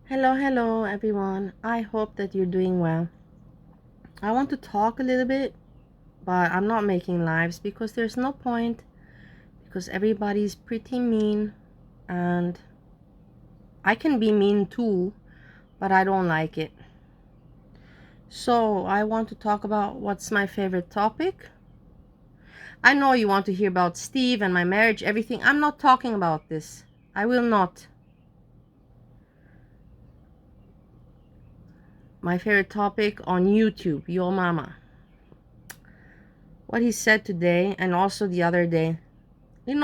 Hello, everyone. I hope that you're doing well. I want to talk a little bit, but I'm not making lives because there's no point, because everybody's pretty mean, and I can be mean too, but I don't like it. So, I want to talk about what's my favorite topic. I know you want to hear about Steve and my marriage, everything. I'm not talking about this. I will not. My favorite topic on YouTube, YOMAMA. What he said today and also the other day. It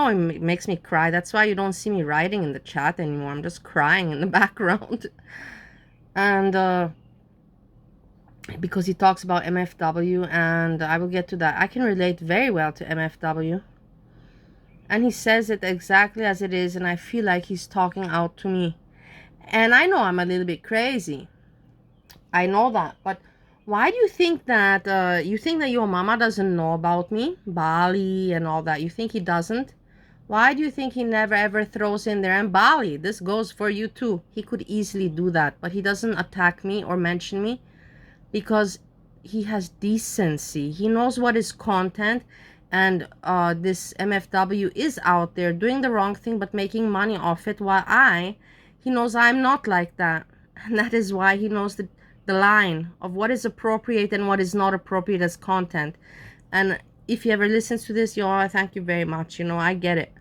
makes me cry. That's why you don't see me writing in the chat anymore. I'm just crying in the background. And because he talks about MFW, and I will get to that. I can relate very well to MFW. And he says it exactly as it is, and I feel like he's talking out to me. And I know I'm a little bit crazy. I know that. But why do you think that your mama doesn't know about me? Bali and all that. You think he doesn't? Why do you think he never ever throws in there, and Bali, this goes for you too? He could easily do that, but he doesn't attack me or mention me because he has decency. He knows what is content, and this MFW is out there doing the wrong thing but making money off it, while he knows I'm not like that. And that is why he knows the line of what is appropriate and what is not appropriate as content. And if you ever listen to this, I thank you very much. I get it.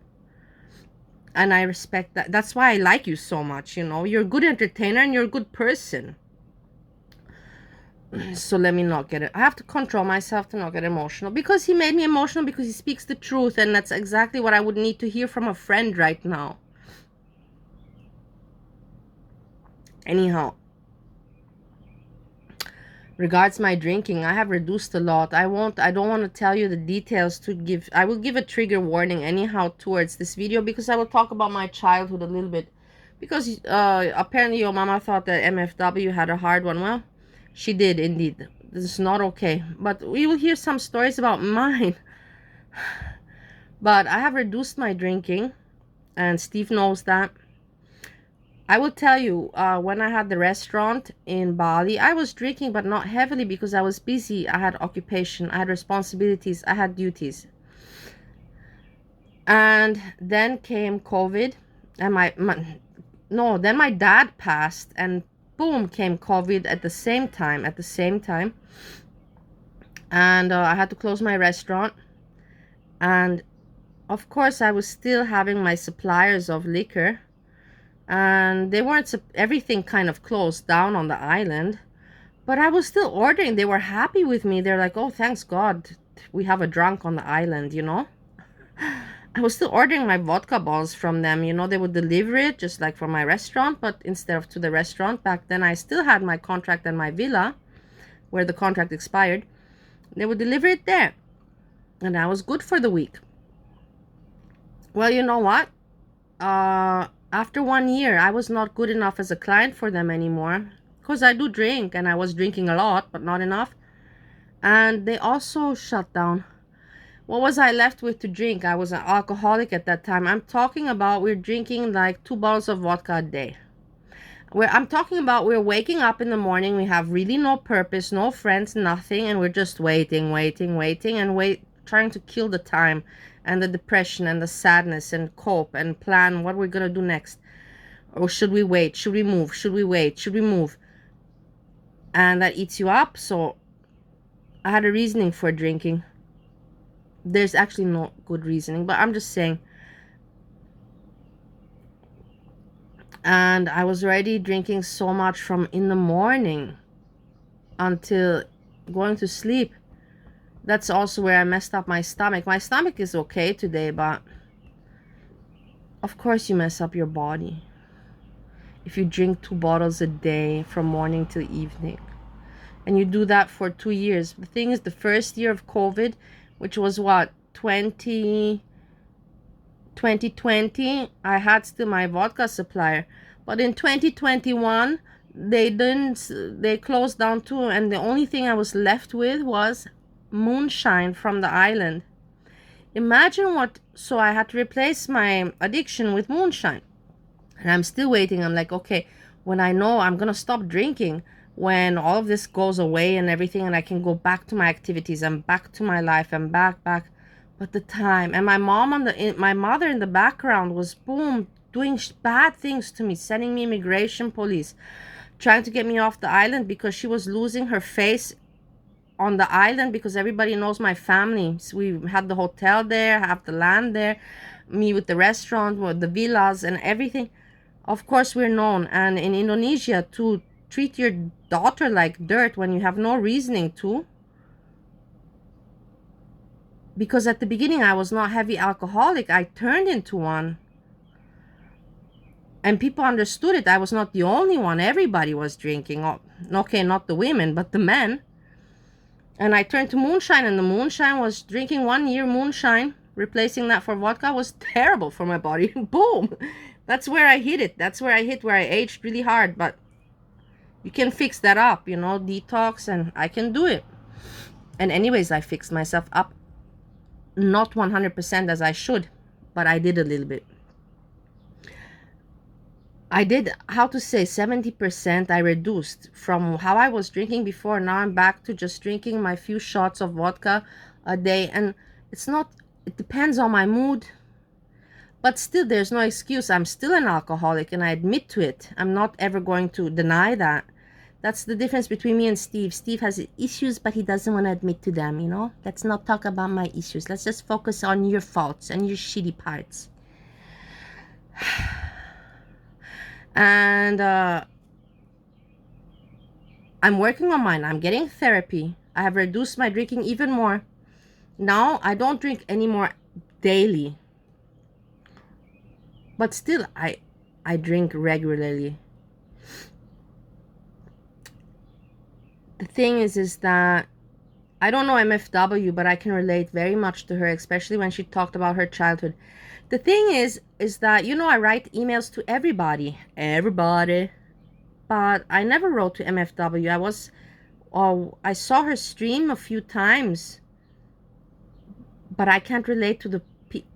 And I respect that. That's why I like you so much. You're a good entertainer and you're a good person. So let me not get it. I have to control myself to not get emotional, because he made me emotional, because he speaks the truth, and that's exactly what I would need to hear from a friend right now. Anyhow, regards my drinking, I have reduced a lot. I don't want to tell you the details I will give a trigger warning anyhow towards this video, because I will talk about my childhood a little bit, because apparently your mama thought that MFW had a hard one. Well, she did indeed. This is not okay, but we will hear some stories about mine. But I have reduced my drinking, and Steve knows that. I will tell you, when I had the restaurant in Bali, I was drinking, but not heavily, because I was busy. I had occupation, I had responsibilities, I had duties. And then came COVID, and then my dad passed, and boom, came COVID at the same time. And I had to close my restaurant. And of course, I was still having my suppliers of liquor, and they weren't, everything kind of closed down on the island, but I was still ordering. They were happy with me. They're like, oh, thanks God we have a drunk on the island. I was still ordering my vodka balls from them. They would deliver it just like from my restaurant, but instead of to the restaurant. Back then I still had my contract and my villa where the contract expired. They would deliver it there, and I was good for the week. Well, you know what? After 1 year, I was not good enough as a client for them anymore, because I do drink, and I was drinking a lot, but not enough. And they also shut down. What was I left with to drink? I was an alcoholic at that time. I'm talking about we're drinking like 2 bottles of vodka a day. I'm talking about we're waking up in the morning, we have really no purpose, no friends, nothing, and we're just waiting, trying to kill the time and the depression and the sadness, and cope and plan what we're gonna do next. Or should we wait? Should we move? Should we wait? Should we move? And that eats you up. So I had a reasoning for drinking. There's actually no good reasoning, but I'm just saying. And I was already drinking so much from in the morning until going to sleep. That's also where I messed up my stomach. My stomach is okay today, but of course you mess up your body if you drink 2 bottles a day from morning till evening. And you do that for 2 years. The thing is, the first year of COVID, which was what, 2020, I had still my vodka supplier. But in 2021, they closed down too, and the only thing I was left with was moonshine from the island. Imagine so I had to replace my addiction with moonshine. And I'm still waiting. I'm like, okay, when I know I'm gonna stop drinking, when all of this goes away and everything, and I can go back to my activities and back to my life and back. But the time, and my my mother in the background was boom doing bad things to me, sending me immigration police, trying to get me off the island because she was losing her face on the island because everybody knows my family. So we had the hotel there, have the land there, me with the restaurant, with the villas and everything. Of course we're known. And in Indonesia, to treat your daughter like dirt when you have no reasoning to, because at the beginning I was not heavy alcoholic, I turned into one, and people understood it. I was not the only one. Everybody was drinking. Okay, not the women, but the men. And I turned to moonshine, and the moonshine was drinking 1 year moonshine, replacing that for vodka was terrible for my body. Boom. That's where I hit it. That's where I hit where I aged really hard. But you can fix that up, you know, detox, and I can do it. And anyways, I fixed myself up. Not 100% as I should, but I did a little bit. I did, how to say, 70%. I reduced from how I was drinking before. Now I'm back to just drinking my few shots of vodka a day. And it's not, it depends on my mood. But still, there's no excuse. I'm still an alcoholic, and I admit to it. I'm not ever going to deny that. That's the difference between me and Steve. Steve has issues, but he doesn't want to admit to them, you know? Let's not talk about my issues. Let's just focus on your faults and your shitty parts. And I'm working on mine. I'm getting therapy. I have reduced my drinking even more. Now I don't drink anymore daily, but still I drink regularly. The thing is that I don't know MFW, but I can relate very much to her, especially when she talked about her childhood. The thing is that, you know, I write emails to everybody, but I never wrote to MFW. I saw her stream a few times, but I can't relate to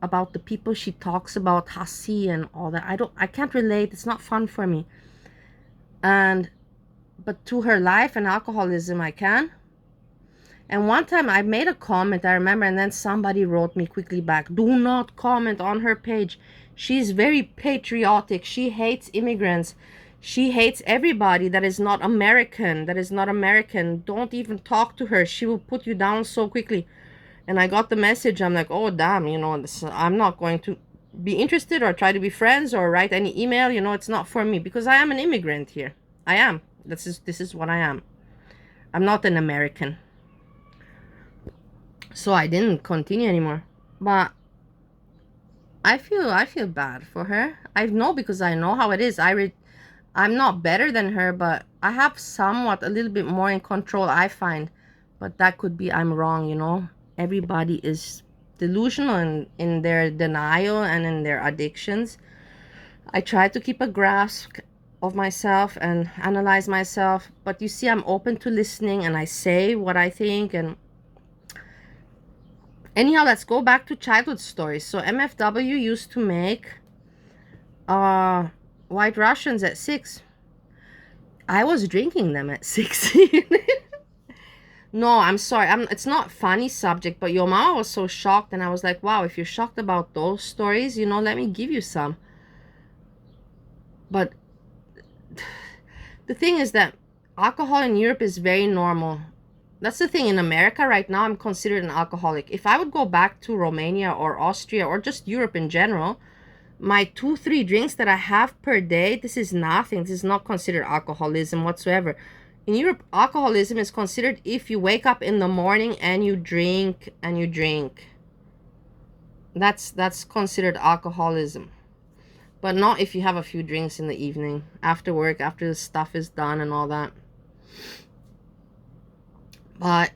about the people she talks about, Hasi and all that. I can't relate. It's not fun for me. But to her life and alcoholism, I can. And one time I made a comment, I remember, and then somebody wrote me quickly back, do not comment on her page. She's very patriotic. She hates immigrants. She hates everybody that is not American. Don't even talk to her. She will put you down so quickly. And I got the message. I'm like, oh, damn, you know, I'm not going to be interested or try to be friends or write any email. You know, it's not for me because I am an immigrant here. I am. This is what I am. I'm not an American. So I didn't continue anymore. But I feel bad for her. I know, because I know how it is. I'm not better than her, but I have somewhat a little bit more in control, I find. But that could be I'm wrong, you know. Everybody is delusional in their denial and in their addictions. I try to keep a grasp of myself and analyze myself, but you see, I'm open to listening, and I say what I think. And anyhow, let's go back to childhood stories. So MFW used to make White Russians at 6. I was drinking them at 16. No, I'm sorry. It's not funny subject, but your mama was so shocked, and I was like, wow, if you're shocked about those stories, you know, let me give you some. But the thing is that alcohol in Europe is very normal. That's the thing. In America right now, I'm considered an alcoholic. If I would go back to Romania or Austria or just Europe in general, my 2-3 drinks that I have per day, this is nothing. This is not considered alcoholism whatsoever. In Europe, alcoholism is considered if you wake up in the morning and you drink and you drink. That's considered alcoholism. But not if you have a few drinks in the evening, after work, after the stuff is done and all that. But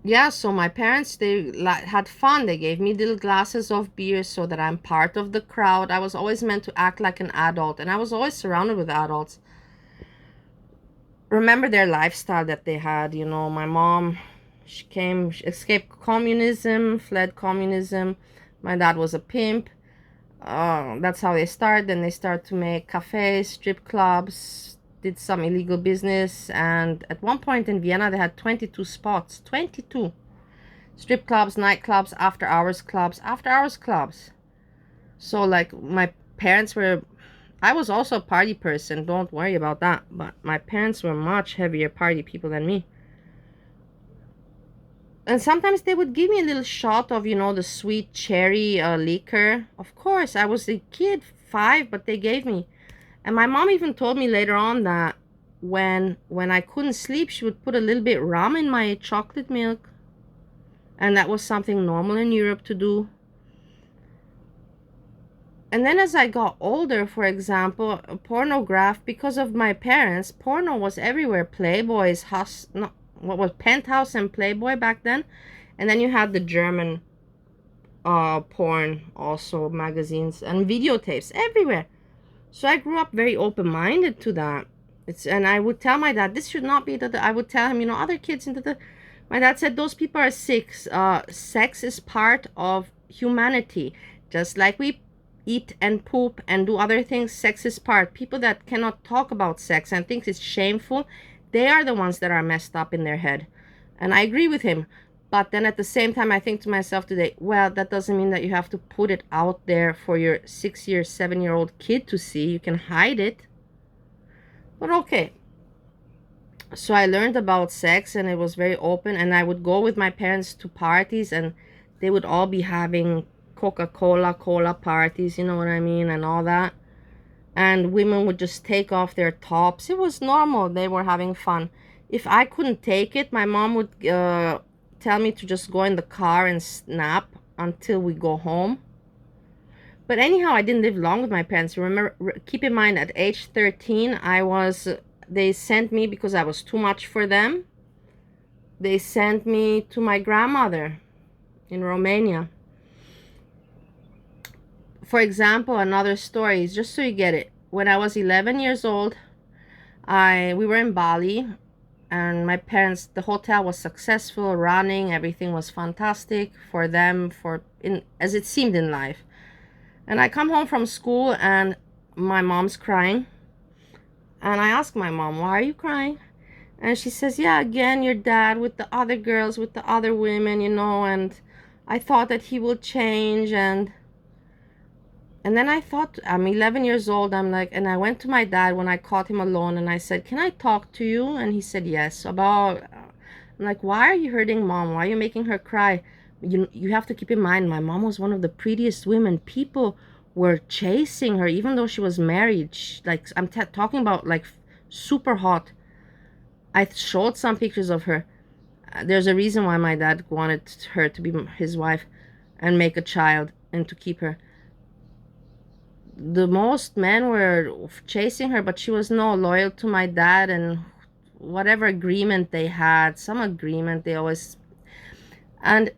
yeah, so my parents, they had fun. They gave me little glasses of beer so that I'm part of the crowd. I was always meant to act like an adult, and I was always surrounded with adults. Remember their lifestyle that they had, you know. My mom, she escaped communism, fled communism. My dad was a pimp. That's how they start. Then they start to make cafes, strip clubs, did some illegal business. And at one point in Vienna, they had 22 spots. 22. Strip clubs, nightclubs, after hours clubs, after hours clubs. So like my parents were, I was also a party person, don't worry about that. But my parents were much heavier party people than me. And sometimes they would give me a little shot of, you know, the sweet cherry liquor. Of course, I was a kid, 5, but they gave me. And my mom even told me later on that when I couldn't sleep, she would put a little bit rum in my chocolate milk. And that was something normal in Europe to do. And then as I got older, for example, pornograph, because of my parents, porno was everywhere. Playboy's, what was Penthouse and Playboy back then. And then you had the German porn, also magazines and videotapes everywhere. So I grew up very open-minded to that. And I would tell my dad, this should not be I would tell him, you know, other kids into the. My dad said, those people are sick. Sex is part of humanity. Just like we eat and poop and do other things, sex is part. People that cannot talk about sex and think it's shameful, they are the ones that are messed up in their head. And I agree with him. But then at the same time, I think to myself today, well, that doesn't mean that you have to put it out there for your 6-year, 7-year-old kid to see. You can hide it. But okay. So I learned about sex, and it was very open. And I would go with my parents to parties, and they would all be having Coca-Cola, cola parties, you know what I mean, and all that. And women would just take off their tops. It was normal. They were having fun. If I couldn't take it, my mom would tell me to just go in the car and snap until we go home. But anyhow, I didn't live long with my parents. Remember, keep in mind, at age 13, they sent me, because I was too much for them, they sent me to my grandmother in Romania. For example, another story is just so you get it. When I was 11 years old, we were in Bali, and my parents, the hotel was successful, running, everything was fantastic for them, as it seemed in life. And I come home from school, and my mom's crying. And I ask my mom, why are you crying? And she says, yeah, again, your dad with the other girls, with the other women, you know, and I thought that he would change. And then I thought, I'm 11 years old, I'm like, and I went to my dad when I caught him alone, and I said, can I talk to you? And he said, yes. I'm like, why are you hurting mom? Why are you making her cry? You have to keep in mind, my mom was one of the prettiest women. People were chasing her, even though she was married. I'm talking about like super hot. I showed some pictures of her. There's a reason why my dad wanted her to be his wife and make a child and to keep her. The most men were chasing her, but she was no loyal to my dad, and whatever agreement they had, some agreement they always. And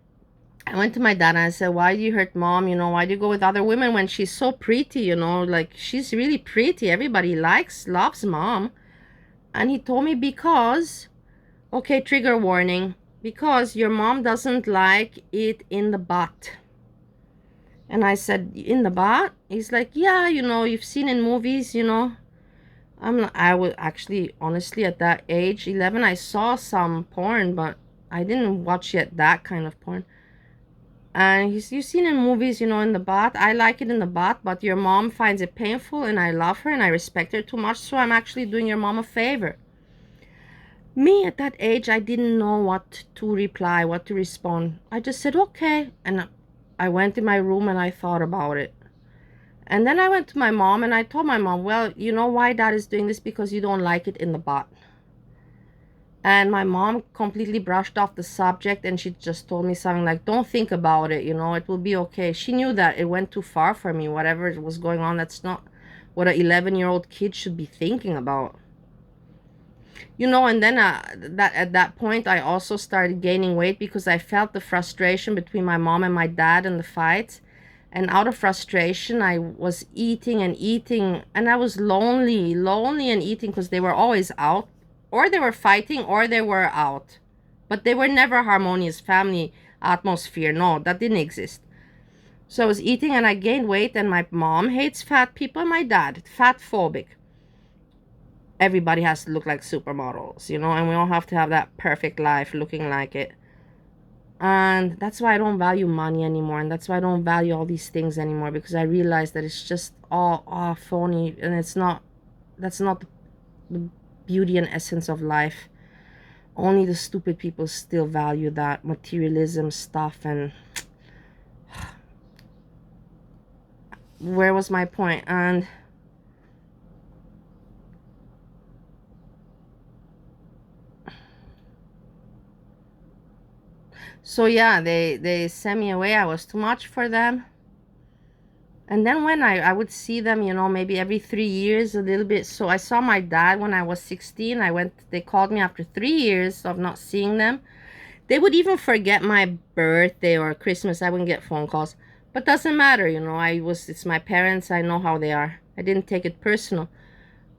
I went to my dad and I said, why do you hurt mom? You know, why do you go with other women when she's so pretty? You know, like, she's really pretty. Everybody loves mom. And he told me, because, okay, trigger warning, because your mom doesn't like it in the butt. And I said, in the butt? He's like, yeah, you know, you've seen in movies, you know. I was actually, honestly, at that age, 11, I saw some porn, but I didn't watch yet that kind of porn. And you've seen in movies, you know, in the butt. I like it in the butt, but your mom finds it painful, and I love her and I respect her too much, so I'm actually doing your mom a favor. Me, at that age, I didn't know what to reply, what to respond. I just said, okay. And I went in my room and I thought about it. And then I went to my mom and I told my mom, well, you know why dad is doing this? Because you don't like it in the butt. And my mom completely brushed off the subject, and she just told me something like, don't think about it, you know, it will be okay. She knew that it went too far for me. Whatever was going on, that's not what an 11-year-old kid should be thinking about. You know, and then at that point, I also started gaining weight because I felt the frustration between my mom and my dad and the fights. And out of frustration, I was eating and eating, and I was lonely and eating because they were always out. Or they were fighting, or they were out. But they were never a harmonious family atmosphere. No, that didn't exist. So I was eating and I gained weight, and my mom hates fat people, and my dad, fat phobic. Everybody has to look like supermodels, you know, and we all have to have that perfect life looking like it. And that's why I don't value money anymore, and that's why I don't value all these things anymore, because I realize that it's just all phony, and that's not the beauty and essence of life. Only the stupid people still value that materialism stuff. And where was my point? And so yeah, they sent me away. I was too much for them. And then when I would see them, you know, maybe every 3 years, a little bit. So I saw my dad when I was 16. They called me after 3 years of not seeing them. They would even forget my birthday or Christmas. I wouldn't get phone calls. But doesn't matter, you know, it's my parents. I know how they are. I didn't take it personal.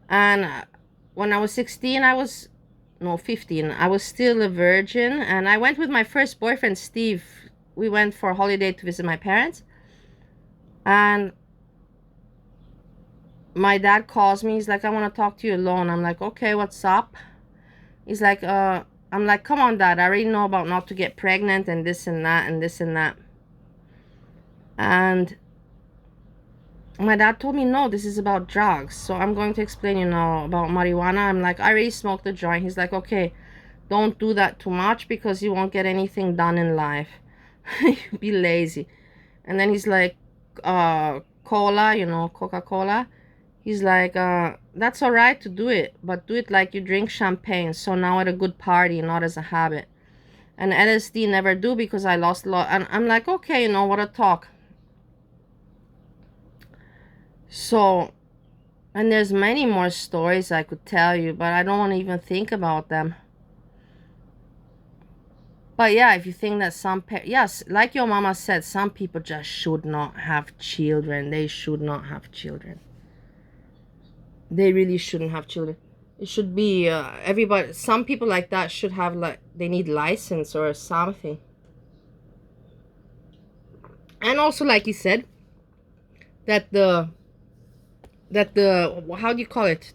And when I was 16, 15. I was still a virgin. And I went with my first boyfriend, Steve. We went for a holiday to visit my parents. And my dad calls me. He's like, I want to talk to you alone. I'm like, okay, what's up? He's like, I'm like, come on, Dad. I already know about not to get pregnant and this and that and this and that. And my dad told me, no, this is about drugs. So I'm going to explain, you know, about marijuana. I'm like, I already smoked a joint. He's like, okay, don't do that too much because you won't get anything done in life. Be lazy. And then he's like, cola, you know, Coca-Cola. He's like, that's all right to do it, but do it like you drink champagne. So now at a good party, not as a habit. And LSD never do because I lost a lot. And I'm like, okay, you know, what a talk. So, and there's many more stories I could tell you, but I don't want to even think about them. But yeah, if you think that yes, like your mama said, some people just should not have children. They should not have children. They really shouldn't have children. It should be everybody. Some people like that should have, like, they need license or something. And also, like you said, that the how do you call it,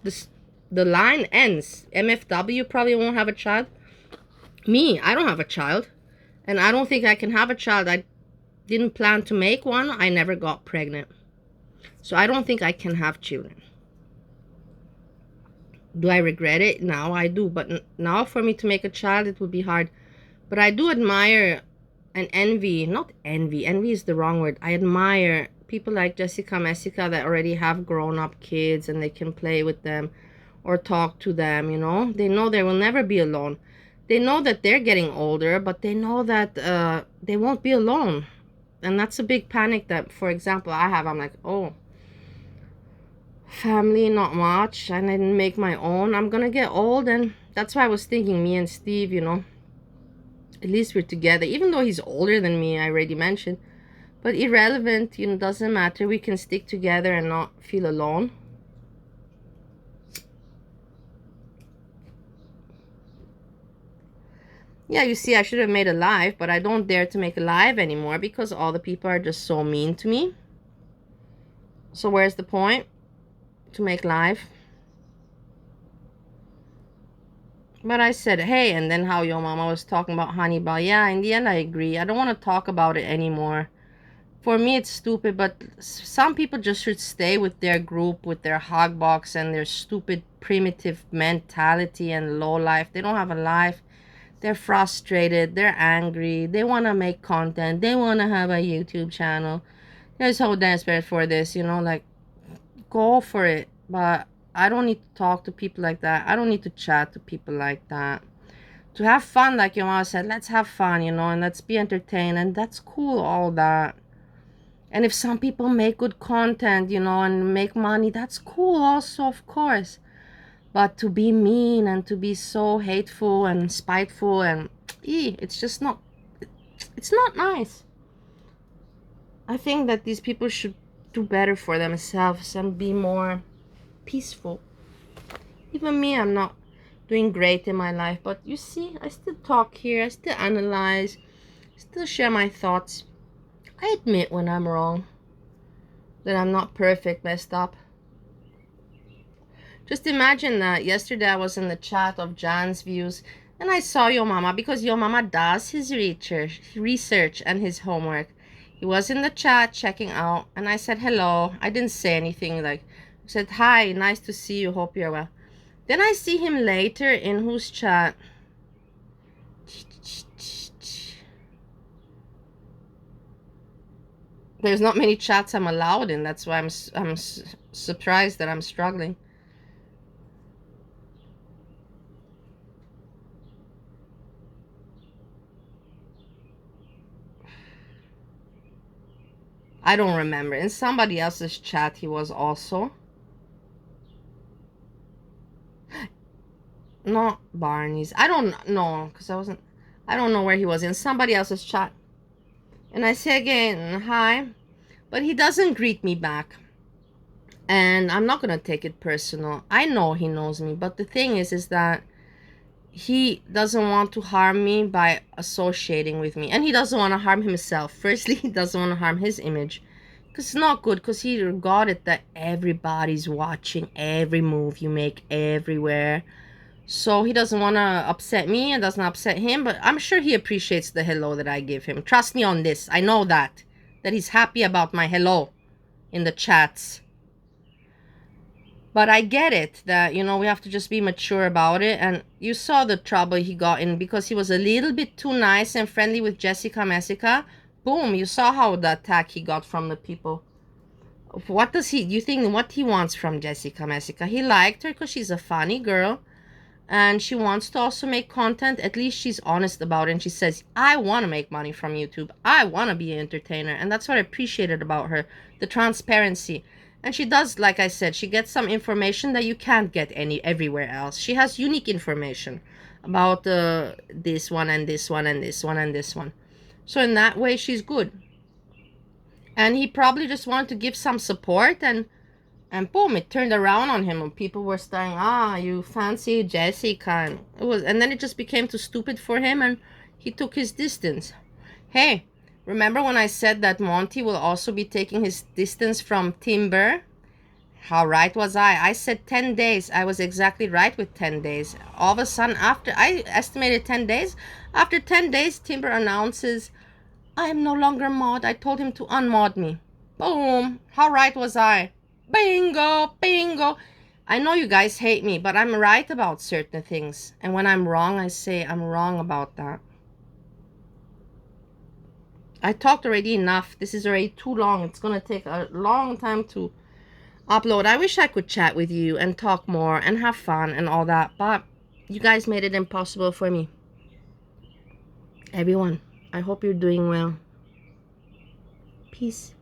the line ends. MFW probably won't have a child. Me, I don't have a child, and I don't think I can have a child. I didn't plan to make one. I never got pregnant, so I don't think I can have children. Do I regret it? Now I do, but now for me to make a child, it would be hard. But I do admire and envy, not envy is the wrong word. I admire people like Messica that already have grown-up kids and they can play with them or talk to them, you know. They know they will never be alone. They know that they're getting older, but they know that they won't be alone. And that's a big panic that, for example, I have. I'm like, oh, family, not much. I didn't make my own. I'm gonna get old. And that's why I was thinking, me and Steve, you know, at least we're together. Even though he's older than me, I already mentioned. But irrelevant, you know, doesn't matter. We can stick together and not feel alone. Yeah, you see, I should have made a live, but I don't dare to make a live anymore because all the people are just so mean to me. So where's the point to make live? But I said, hey, and then how your mama was talking about Hannibal. Yeah, in the end, I agree. I don't want to talk about it anymore. For me, it's stupid, but some people just should stay with their group, with their hog box and their stupid primitive mentality and low life. They don't have a life. They're frustrated. They're angry. They want to make content. They want to have a YouTube channel. They're so desperate for this, you know, like, go for it. But I don't need to talk to people like that. I don't need to chat to people like that. To have fun, like your mom said, let's have fun, you know, and let's be entertained. And that's cool, all that. And if some people make good content, you know, and make money, that's cool also, of course. But to be mean and to be so hateful and spiteful and it's just not, it's not nice. I think that these people should do better for themselves and be more peaceful. Even me, I'm not doing great in my life, but you see, I still talk here, I still analyze, still share my thoughts. I admit when I'm wrong, that I'm not perfect, messed up. Just imagine that yesterday I was in the chat of Jan's views and I saw YOMAMA, because YOMAMA does his research and his homework. He was in the chat checking out and I said hello. I didn't say anything, like I said hi, nice to see you, hope you're well. Then I see him later in whose chat? There's not many chats I'm allowed in. That's why I'm surprised that I'm struggling. I don't remember. In somebody else's chat he was also. Not Barney's. I don't know, because I don't know where he was. In somebody else's chat. And I say again, hi. But he doesn't greet me back. And I'm not going to take it personal. I know he knows me. But the thing is that he doesn't want to harm me by associating with me. And he doesn't want to harm himself. Firstly, he doesn't want to harm his image. Because it's not good. Because he got it that everybody's watching every move you make everywhere. So he doesn't want to upset me and doesn't upset him. But I'm sure he appreciates the hello that I give him. Trust me on this. I know that. That he's happy about my hello in the chats. But I get it that, you know, we have to just be mature about it. And you saw the trouble he got in because he was a little bit too nice and friendly with Jessica Messica. Boom, you saw how the attack he got from the people. What does he, do you think what he wants from Jessica Messica? He liked her because she's a funny girl. And she wants to also make content. At least she's honest about it. And she says, I want to make money from YouTube. I want to be an entertainer. And that's what I appreciated about her. The transparency. And she does, like I said, she gets some information that you can't get everywhere else. She has unique information about this one and this one and this one and this one. So in that way, she's good. And he probably just wanted to give some support, and boom, it turned around on him. And people were saying, you fancy Jessica. And then it just became too stupid for him, and he took his distance. Hey, remember when I said that Monty will also be taking his distance from Timber? How right was I? I said 10 days. I was exactly right with 10 days. All of a sudden, after I estimated 10 days, after 10 days, Timber announces, I am no longer mod. I told him to unmod me. Boom. How right was I? Bingo, bingo. I know you guys hate me, but I'm right about certain things. And when I'm wrong, I say I'm wrong about that. I talked already enough. This is already too long. It's going to take a long time to upload. I wish I could chat with you and talk more and have fun and all that, but you guys made it impossible for me. Everyone, I hope you're doing well. Peace.